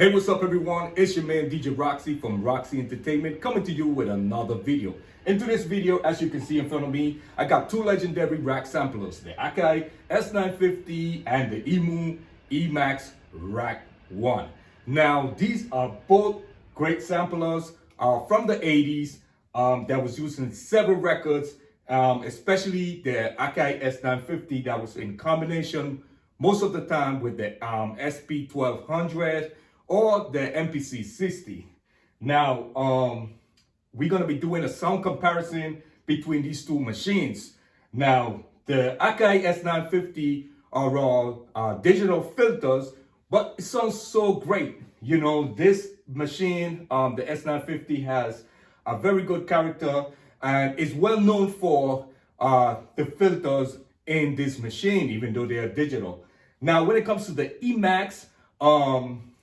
Hey, what's up everyone? It's your man DJ Roxy from Roxy Entertainment coming to you with another video. In today's video, as you can see in front of me, I got two legendary rack samplers, the Akai S950 and the Emu Emax Rack 1. Now, these are both great samplers from the 80s that was used in several records, especially the Akai S950 that was in combination most of the time with the SP1200 or the MPC 60. Now, we're going to be doing a sound comparison between these two machines. Now, the Akai S950 are all digital filters, but it sounds so great. You know, this machine, the S950, has a very good character and is well known for the filters in this machine, even though they are digital. Now, when it comes to the Emax,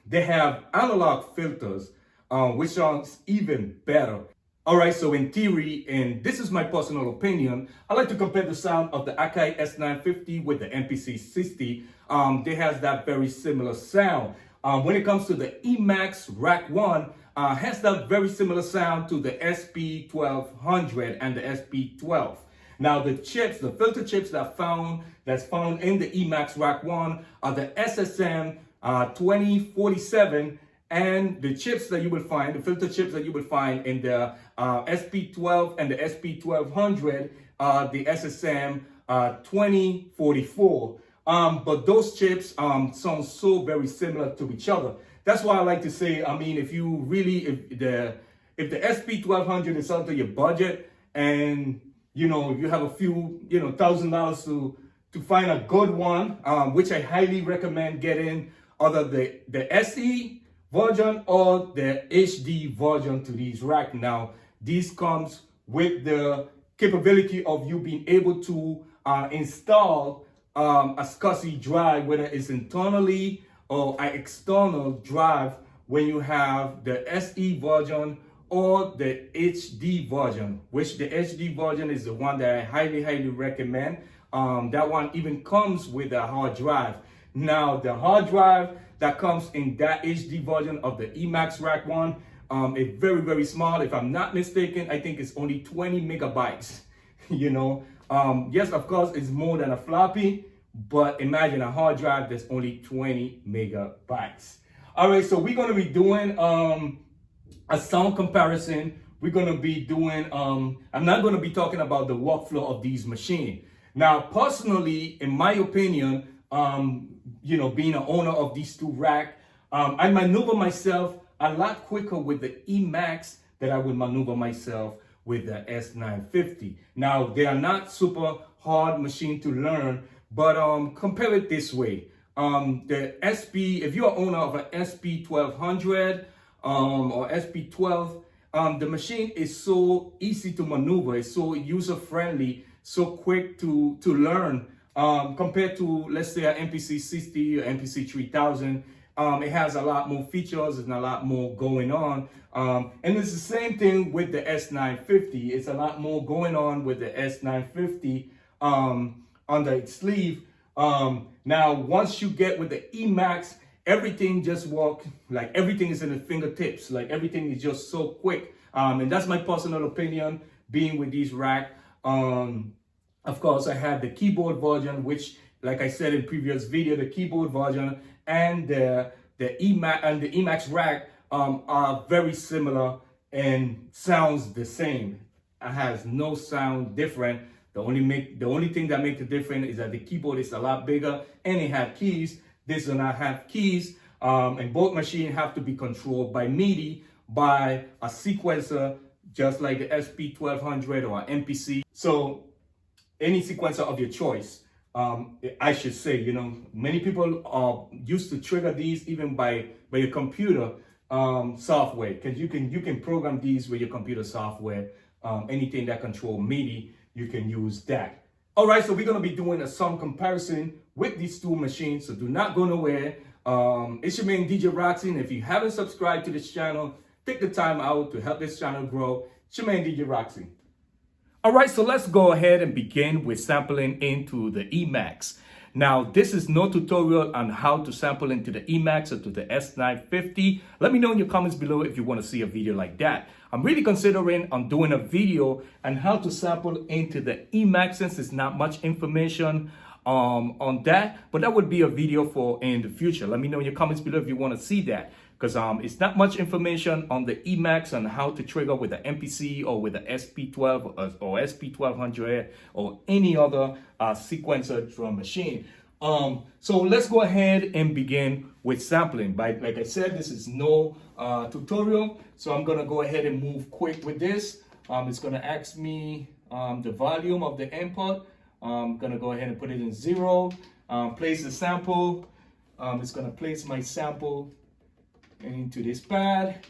they have analog filters, which sounds even better. All right, so in theory, and this is my personal opinion, I like to compare the sound of the Akai S950 with the MPC 60. They has that very similar sound. When it comes to the Emax Rack 1, has that very similar sound to the SP1200 and the SP12. Now the chips, the filter chips that's found in the Emax Rack 1 are the SSM 2047, and the chips that you will find, the filter chips that you will find in the SP12 and the SP1200 are the SSM 2044. But those chips sound so very similar to each other. That's why I like to say, I mean, if the SP1200 is out of your budget, and you know, if you have a few, $1,000 to find a good one, which I highly recommend getting either the SE version or the HD version to these racks. Now, these comes with the capability of you being able to install a SCSI drive, whether it's internally or an external drive, when you have the SE version or the HD version, which the HD version is the one that I highly recommend. That one even comes with a hard drive. Now, the hard drive that comes in that HD version of the Emax Rack 1 is very small. If I'm not mistaken, I think it's only 20 megabytes. Yes, of course, it's more than a floppy, but imagine a hard drive that's only 20 megabytes. All right, so we're going to be doing a sound comparison. We're going to be doing, I'm not going to be talking about the workflow of these machines. Now, personally, in my opinion, being an owner of these two racks, I maneuver myself a lot quicker with the Emax than I would maneuver myself with the S950. Now, they are not super hard machine to learn, but compare it this way. The SP, if you're owner of an SP1200 or SP12, the machine is so easy to maneuver, it's so user-friendly, so quick to learn, compared to, let's say, an MPC 60 or MPC 3000. It has a lot more features and a lot more going on. And it's the same thing with the S950. It's a lot more going on with the S950 under its sleeve. Now, once you get with the Emax, everything just works, like everything is in the fingertips, like everything is just so quick. And that's my personal opinion being with these racks. Of course, I have the keyboard version, which, like I said in previous video, the keyboard version and the Emax rack are very similar and sounds the same. It has no sound different. The only thing that makes it different is that the keyboard is a lot bigger and it has keys. This does not have keys, and both machines have to be controlled by MIDI by a sequencer, just like the SP1200 or MPC. So any sequencer of your choice, I should say. Many people are used to trigger these even by your computer software, because you can program these with your computer software. Anything that control MIDI, you can use that. All right, so we're going to be doing a sound comparison with these two machines, so do not go nowhere. It's your man DJ Roxy, and if you haven't subscribed to this channel, take the time out to help this channel grow. It's your man DJ Roxy. All right, so let's go ahead and begin with sampling into the Emax. Now, this is no tutorial on how to sample into the Emax or to the S950. Let me know in your comments below if you want to see a video like that. I'm really considering on doing a video on how to sample into the Emax, since there's not much information on that, but that would be a video for in the future. Let me know in your comments below if you want to see that, because it's not much information on the Emax on how to trigger with the MPC or with the SP12 or SP1200 or any other sequencer drum machine. So let's go ahead and begin with sampling. Like I said, this is no tutorial, so I'm gonna go ahead and move quick with this. It's gonna ask me the volume of the input. I'm gonna go ahead and put it in 0. Place the sample. It's gonna place my sample into this pad.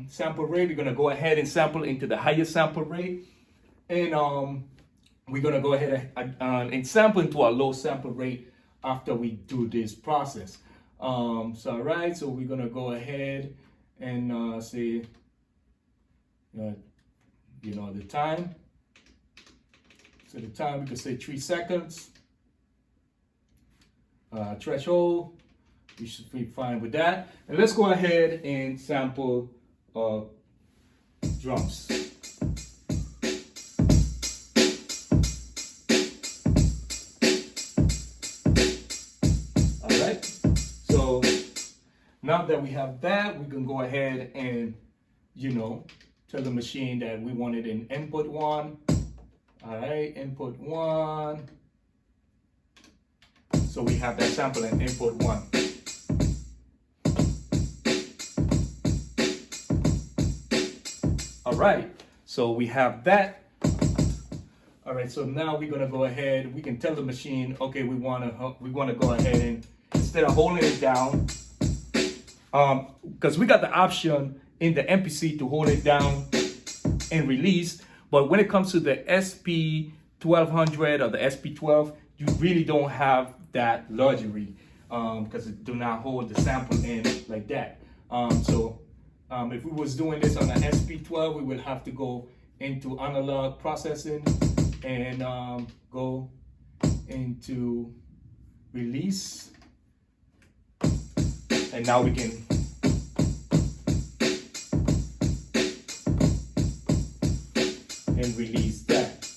Sample rate, we're gonna go ahead and sample into the highest sample rate, and we're gonna go ahead and sample into a low sample rate after we do this process. All right, so we're gonna go ahead and say, the time. So the time, we can say 3 seconds. Threshold, we should be fine with that. And let's go ahead and sample drums. All right, so now that we have that, we can go ahead and, tell the machine that we want it in input 1. All right, input 1. So we have that sample in input 1. All right, so we have that. All right, so now we're gonna go ahead. We can tell the machine, okay, we wanna go ahead and, instead of holding it down, because we got the option in the MPC to hold it down and release. But when it comes to the SP1200 or the SP12, you really don't have that luxury, because it do not hold the sample in like that. If we was doing this on the SP12, we would have to go into analog processing and go into release. And now we can and release that.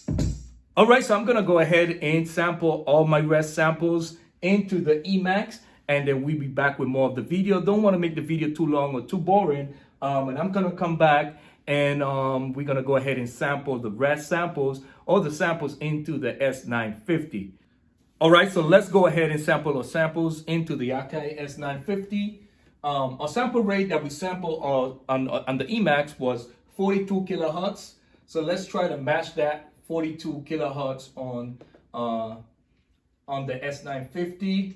All right, so I'm gonna go ahead and sample all my rest samples into the Emax, and then we'll be back with more of the video. Don't want to make the video too long or too boring, and I'm gonna come back and we're gonna go ahead and sample the rest samples, all the samples into the S950. All right, so let's go ahead and sample our samples into the Akai S950. Our sample rate that we sampled on the Emax was 42 kilohertz. So let's try to match that 42 kilohertz on the S950.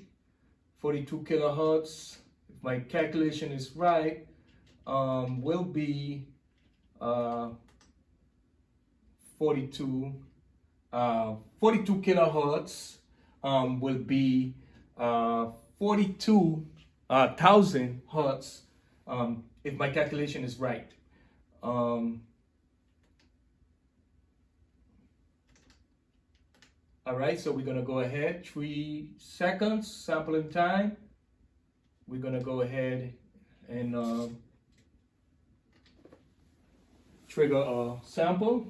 42 kilohertz, if my calculation is right, will be 42 kilohertz will be 42,000 hertz, if my calculation is right. All right, so we're gonna go ahead, 3 seconds sampling time. We're gonna go ahead and trigger a sample.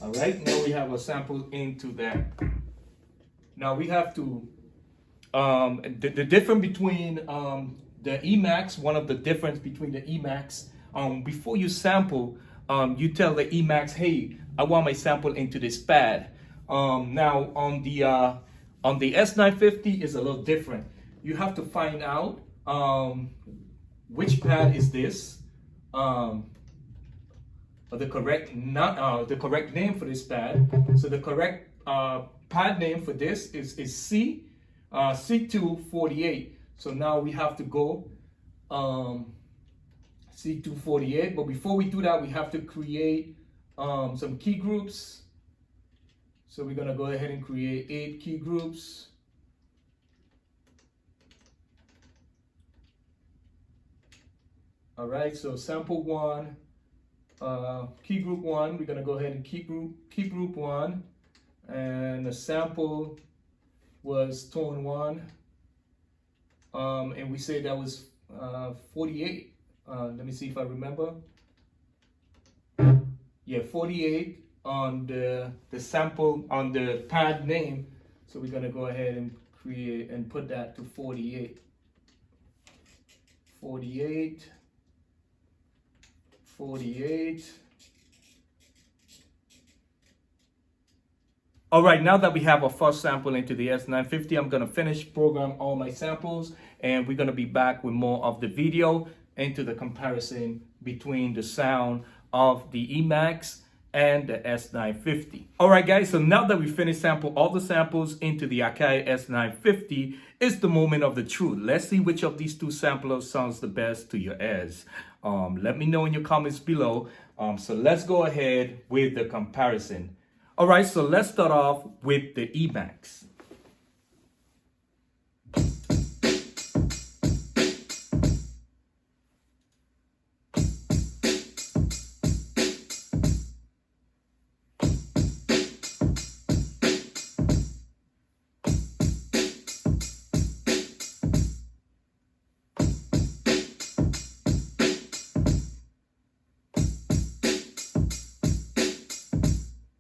All right, now we have a sample into that. Now we have to, the difference between the Emax, one of the difference between the Emax, before you sample, you tell the Emax, hey, I want my sample into this pad. Now on the S950 is a little different. You have to find out which pad is this, the correct name for this pad. So the correct pad name for this is C248. So now we have to go C248, but before we do that, we have to create some key groups. So we're gonna go ahead and create 8 key groups. All right, so sample 1, key group 1. We're gonna go ahead and key group 1, and the sample was tone 1, and we said that was 48. Let me see if I remember. Yeah, 48 on the sample on the pad name. So we're gonna go ahead and create and put that to 48. 48. 48. All right, now that we have our first sample into the S950, I'm gonna finish program all my samples, and we're gonna be back with more of the video into the comparison between the sound of the Emax and the S950. All right, guys, so now that we finished sample all the samples into the Akai S950, it's the moment of the truth. Let's see which of these two samplers sounds the best to your ears. Let me know in your comments below. So let's go ahead with the comparison. All right, so let's start off with the Emax.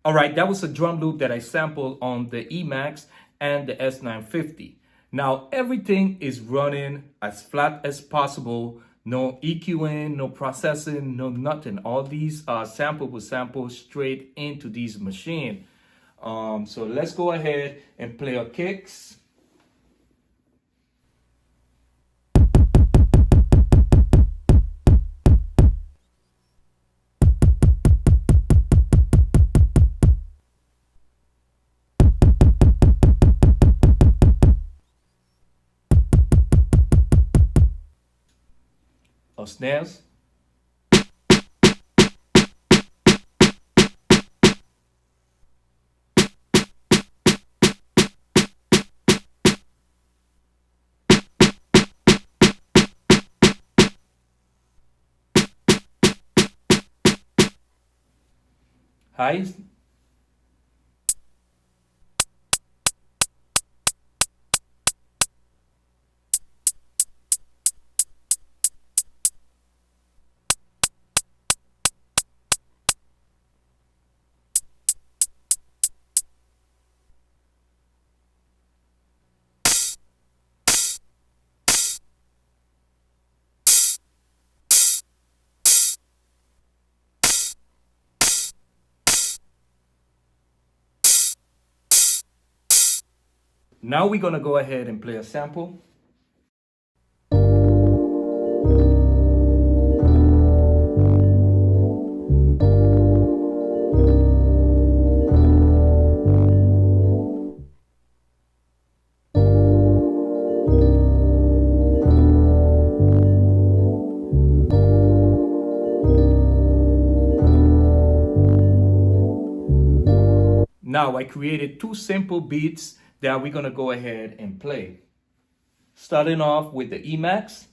All right, that was a drum loop that I sampled on the Emax and the S950. Now, everything is running as flat as possible. No EQing, no processing, no nothing. All these samples were sampled straight into these machines. So let's go ahead and play our kicks. Or snares. Highs. Now we're gonna go ahead and play a sample. Now I created two simple beats that we're gonna go ahead and play. Starting off with the Emax.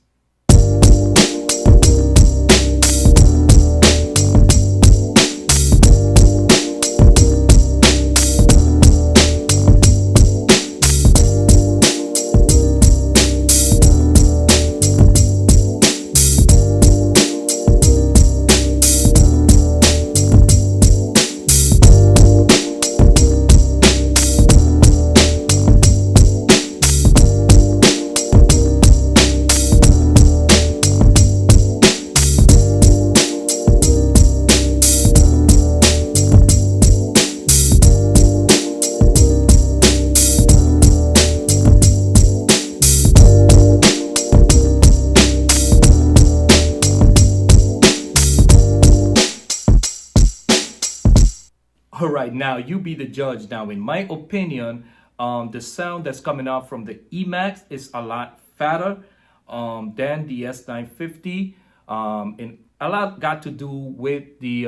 All right, now you be the judge. Now, in my opinion, the sound that's coming out from the Emax is a lot fatter than the S950, and a lot got to do with the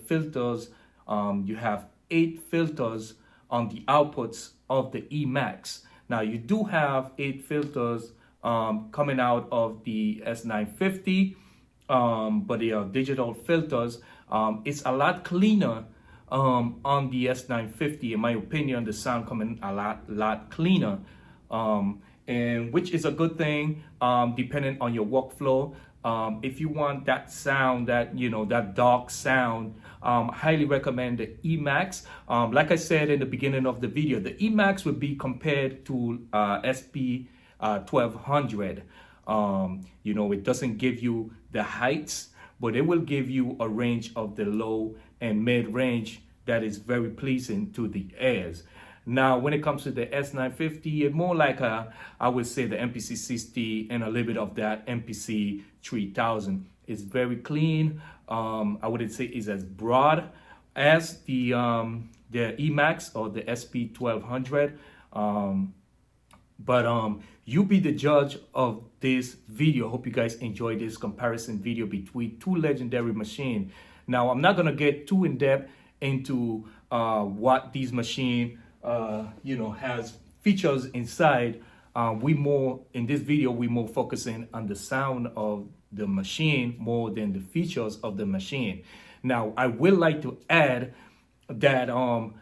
filters. You have 8 filters on the outputs of the Emax. Now, you do have 8 filters coming out of the S950. But they are digital filters. It's a lot cleaner on the S950. In my opinion, the sound coming a lot cleaner, and which is a good thing, depending on your workflow. If you want that sound, that that dark sound, highly recommend the Emax. Like I said in the beginning of the video, the Emax would be compared to SP 1200. It doesn't give you the heights, but it will give you a range of the low and mid range that is very pleasing to the ears. Now, when it comes to the S950, it's more like I would say the MPC 60 and a little bit of that MPC 3000. It's very clean. I wouldn't say it's as broad as the Emax or the SP 1200. But you be the judge of this video. Hope you guys enjoyed this comparison video between two legendary machines. Now, I'm not gonna get too in depth into what these machines has features inside. In this video we more focusing on the sound of the machine more than the features of the machine. Now, I would like to add that on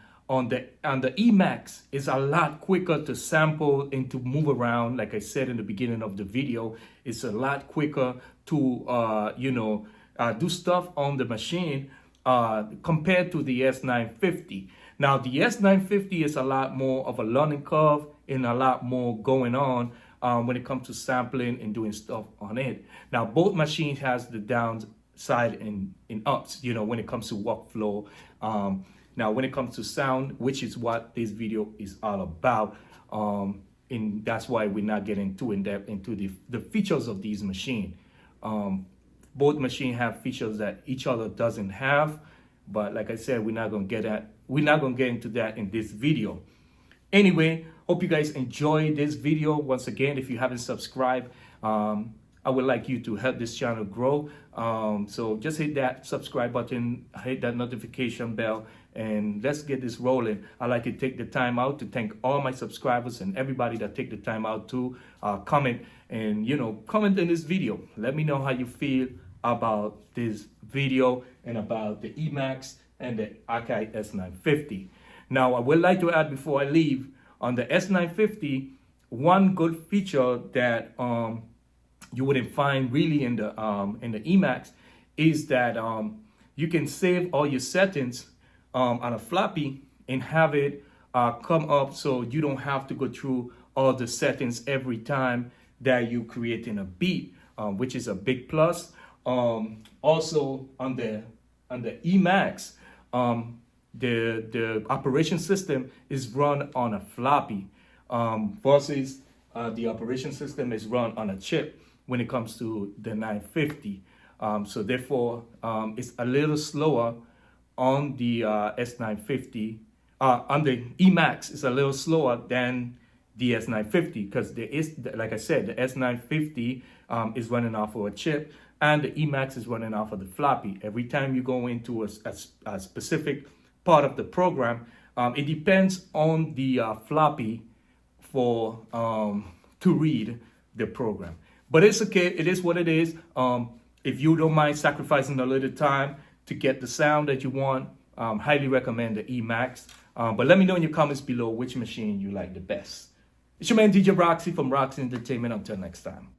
the Emax, it's a lot quicker to sample and to move around. Like I said in the beginning of the video, it's a lot quicker to do stuff on the machine compared to the S950. Now, the S950 is a lot more of a learning curve and a lot more going on when it comes to sampling and doing stuff on it. Now, both machines has the downside and ups, when it comes to workflow. Now, when it comes to sound, which is what this video is all about, and that's why we're not getting too in depth into the features of these machines. Both machines have features that each other doesn't have, but like I said, we're not gonna get into that in this video. Anyway, hope you guys enjoyed this video. Once again, if you haven't subscribed, I would like you to help this channel grow. So just hit that subscribe button, hit that notification bell, and let's get this rolling. I'd like to take the time out to thank all my subscribers and everybody that take the time out to comment and comment in this video. Let me know how you feel about this video and about the Emax and the Akai S950. Now, I would like to add before I leave, on the S950, one good feature that you wouldn't find really in the Emax is that you can save all your settings on a floppy and have it come up, so you don't have to go through all the settings every time that you creating a beat, which is a big plus. Also on the Emax, the operation system is run on a floppy versus the operation system is run on a chip when it comes to the 950. So therefore, it's a little slower on the S950. On the Emax, it's a little slower than the S950 because there is, like I said, the S950 is running off of a chip and the Emax is running off of the floppy. Every time you go into a specific part of the program, it depends on the floppy for to read the program. But it's okay, it is what it is. If you don't mind sacrificing a little time to get the sound that you want, highly recommend the Emax. But let me know in your comments below which machine you like the best. It's your man DJ Roxy from Roxy Entertainment. Until next time.